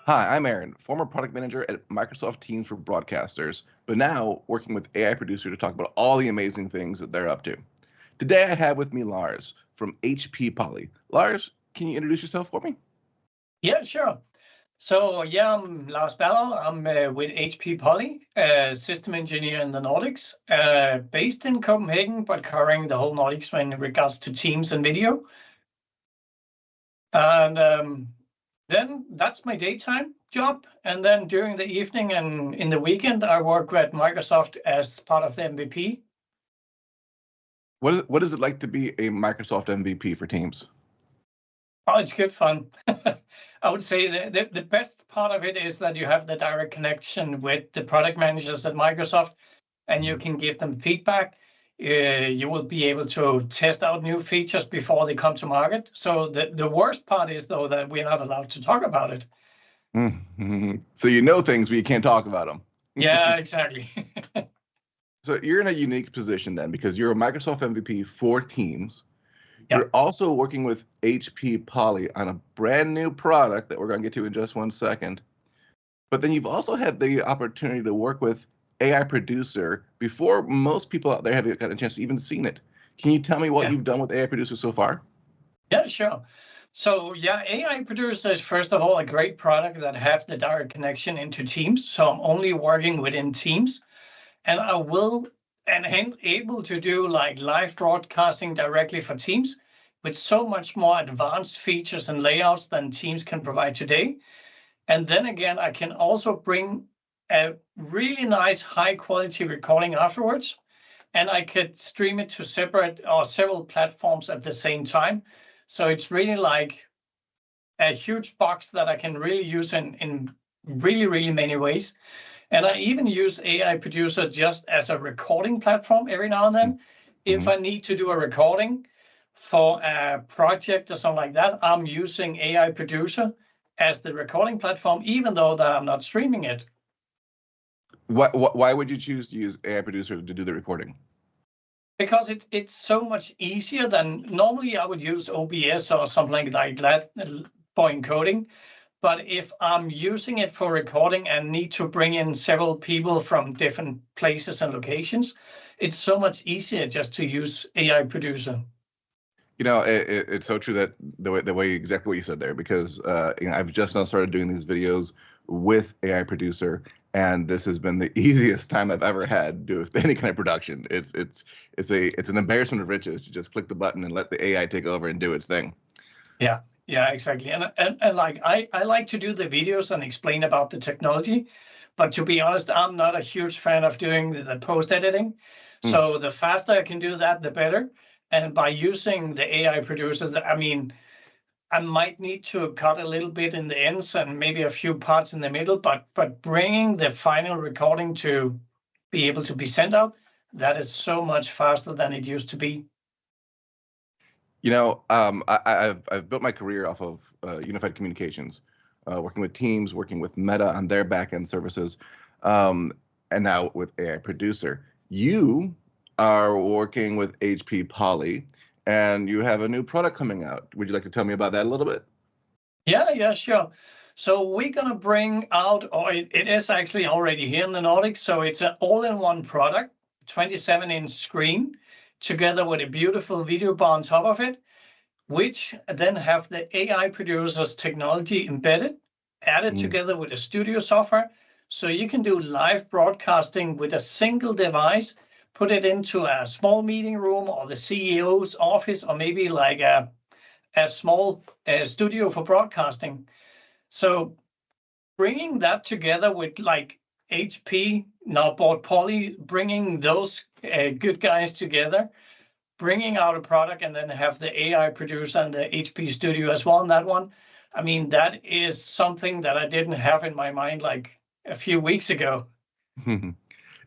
Hi, I'm Aaron, former product manager at Microsoft Teams for broadcasters, but now working with AI Producer to talk about all the amazing things that they're up to. Today I have with me Lars from HP Poly. Lars, can you introduce yourself for me? Yeah, sure. I'm Lars Berlau. I'm with HP Poly, system engineer in the Nordics, based in Copenhagen, but covering the whole Nordics when in regards to Teams and video. And then that's my daytime job. And then during the evening and in the weekend, I work with Microsoft as part of the MVP. What is it like to be a Microsoft MVP for Teams? Oh, it's good fun. I would say the best part of it is that you have the direct connection with the product managers at Microsoft, and you can give them feedback. You will be able to test out new features before they come to market. So the worst part is, though, that we're not allowed to talk about it. So you know things, but you can't talk about them. Yeah, exactly. So you're in a unique position then because you're a Microsoft MVP for Teams. Yeah. You're also working with HP Poly on a brand new product that we're going to get to in just one second. But then you've also had the opportunity to work with AI Producer before most people out there have gotten a chance to even seen it. Can you tell me what Yeah. you've done with AI Producer so far? Yeah, sure. So yeah, AI Producer is first of all a great product that have the direct connection into Teams. So I'm only working within Teams, and I will and am able to do like live broadcasting directly for Teams with so much more advanced features and layouts than Teams can provide today. And then again, I can also bring a really nice high quality recording afterwards, and I could stream it to separate or several platforms at the same time. So it's really like a huge box that I can really use in really, really many ways. And I even use AI Producer just as a recording platform every now and then. If Mm-hmm. I need to do a recording for a project or something like that, I'm using AI Producer as the recording platform, even though that I'm not streaming it. Why would you choose to use AI Producer to do the recording? Because it's so much easier than normally I would use OBS or something like that for encoding. But if I'm using it for recording and need to bring in several people from different places and locations, it's so much easier just to use AI Producer. You know, it's so true that the way exactly what you said there, because I've just now started doing these videos with AI Producer, and this has been the easiest time I've ever had to do with any kind of production. It's an embarrassment of riches to just click the button and let the AI take over and do its thing. Yeah, exactly. And like I like to do the videos and explain about the technology, but to be honest, I'm not a huge fan of doing the post editing. Mm. So the faster I can do that, the better. And by using the AI producers, I mean, I might need to cut a little bit in the ends and maybe a few parts in the middle, but bringing the final recording to be able to be sent out, that is so much faster than it used to be. You know, I've built my career off of unified communications, working with Teams, working with Meta on their backend services, um, and now with AI Producer. You are working with HP Poly, and you have a new product coming out. Would you like to tell me about that a little bit? Yeah, sure. So we're gonna bring out, or it is actually already here in the Nordics. So it's an all-in-one product, 27-inch screen, together with a beautiful video bar on top of it, which then have the AI producers technology embedded, added Mm. together with a studio software. So you can do live broadcasting with a single device, put it into a small meeting room or the CEO's office, or maybe like a small studio for broadcasting. So bringing that together with like HP, now bought Poly, bringing those good guys together, bringing out a product, and then have the AI producer and the HP studio as well on that one. I mean, that is something that I didn't have in my mind like a few weeks ago.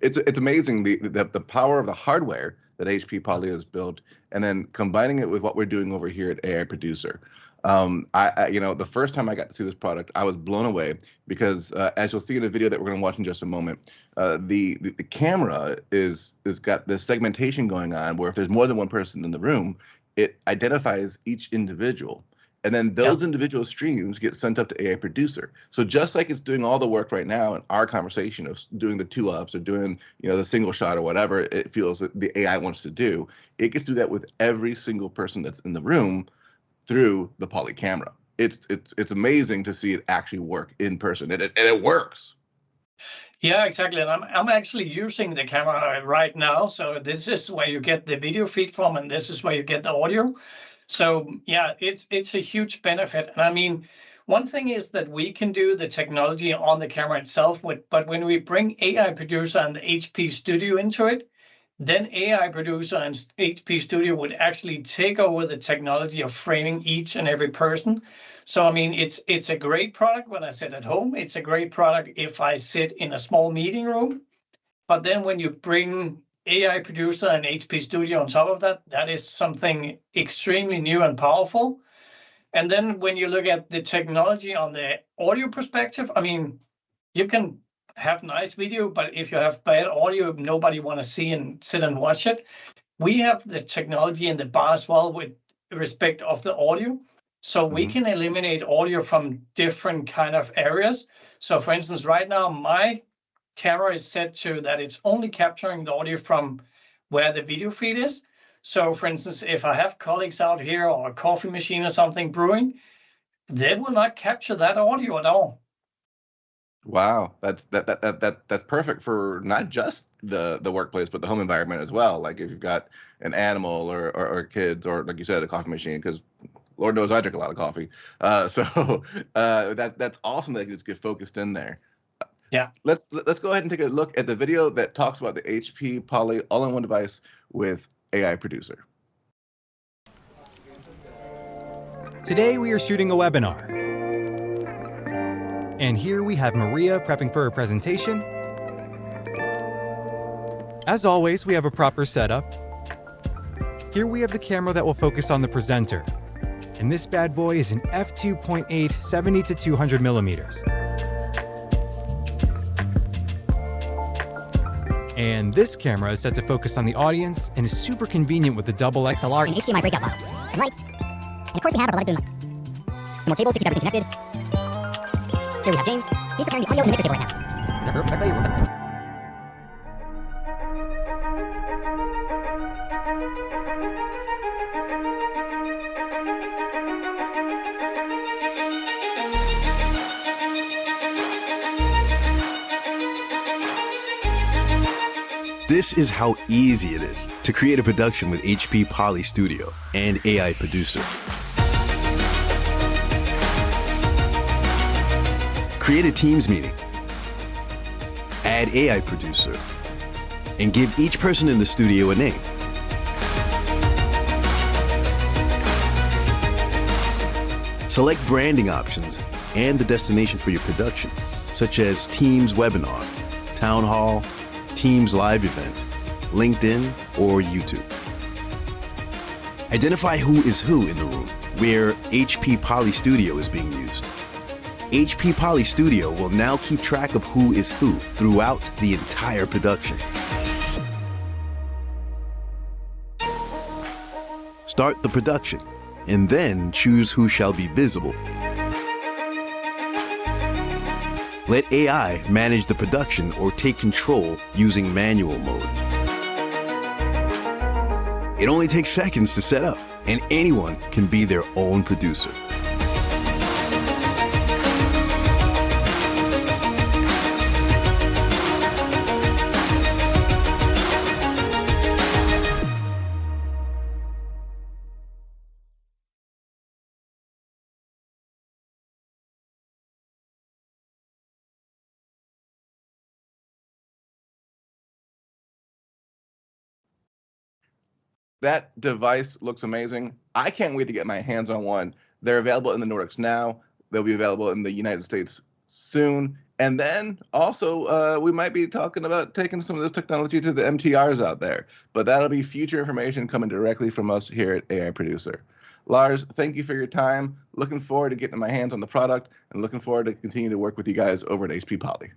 It's amazing the power of the hardware that HP Poly has built, and then combining it with what we're doing over here at AI Producer. The first time I got to see this product, I was blown away because, as you'll see in a video that we're going to watch in just a moment, the camera is got this segmentation going on where if there's more than one person in the room, it identifies each individual. And then those individual streams get sent up to AI Producer. So just like it's doing all the work right now in our conversation of doing the 2-ups or doing, the single shot or whatever it feels that the AI wants to do, it gets to do that with every single person that's in the room through the Poly camera. It's amazing to see it actually work in person, and it works. Yeah, exactly. And I'm actually using the camera right now. So this is where you get the video feed from, and this is where you get the audio. So yeah, it's a huge benefit. And I mean, one thing is that we can do the technology on the camera itself, but when we bring AI Producer and the HP Studio into it, then AI Producer and HP Studio would actually take over the technology of framing each and every person. So I mean, it's a great product when I sit at home. It's a great product if I sit in a small meeting room. But then when you bring AI Producer and HP Studio on top of that, that is something extremely new and powerful. And then when you look at the technology on the audio perspective, I mean, you can have nice video, but if you have bad audio, nobody want to see and sit and watch it. We have the technology in the bar as well with respect of the audio. So we can eliminate audio from different kind of areas. So for instance, right now, my camera is set to that it's only capturing the audio from where the video feed is. So for instance, if I have colleagues out here or a coffee machine or something brewing, they will not capture that audio at all. Wow, that's perfect for not just the workplace, but the home environment as well. Like if you've got an animal or kids, or like you said, a coffee machine, because Lord knows I drink a lot of coffee. That's awesome that you just get focused in there. Yeah. Let's go ahead and take a look at the video that talks about the HP Poly all-in-one device with AI Producer. Today we are shooting a webinar. And here we have Maria prepping for her presentation. As always, we have a proper setup. Here we have the camera that will focus on the presenter. And this bad boy is an f2.8 70 to 200 millimeters. And this camera is set to focus on the audience and is super convenient with the double XLR and HDMI breakout box, some lights, and of course we have our beloved boom mic. Some more cables to keep everything connected. Here we have James. He's preparing the audio and the mixer table right now. Is that perfect? This is how easy it is to create a production with HP Poly Studio and AI Producer. Create a Teams meeting, add AI Producer, and give each person in the studio a name. Select branding options and the destination for your production, such as Teams Webinar, Town Hall, Teams Live Event, LinkedIn, or YouTube. Identify who is who in the room where HP Poly Studio is being used. HP Poly Studio will now keep track of who is who throughout the entire production. Start the production, and then choose who shall be visible. Let AI manage the production or take control using manual mode. It only takes seconds to set up, and anyone can be their own producer. That device looks amazing. I can't wait to get my hands on one. They're available in the Nordics now. They'll be available in the United States soon. And then also, we might be talking about taking some of this technology to the MTRs out there. But that'll be future information coming directly from us here at AI Producer. Lars, thank you for your time. Looking forward to getting my hands on the product and looking forward to continue to work with you guys over at HP Poly.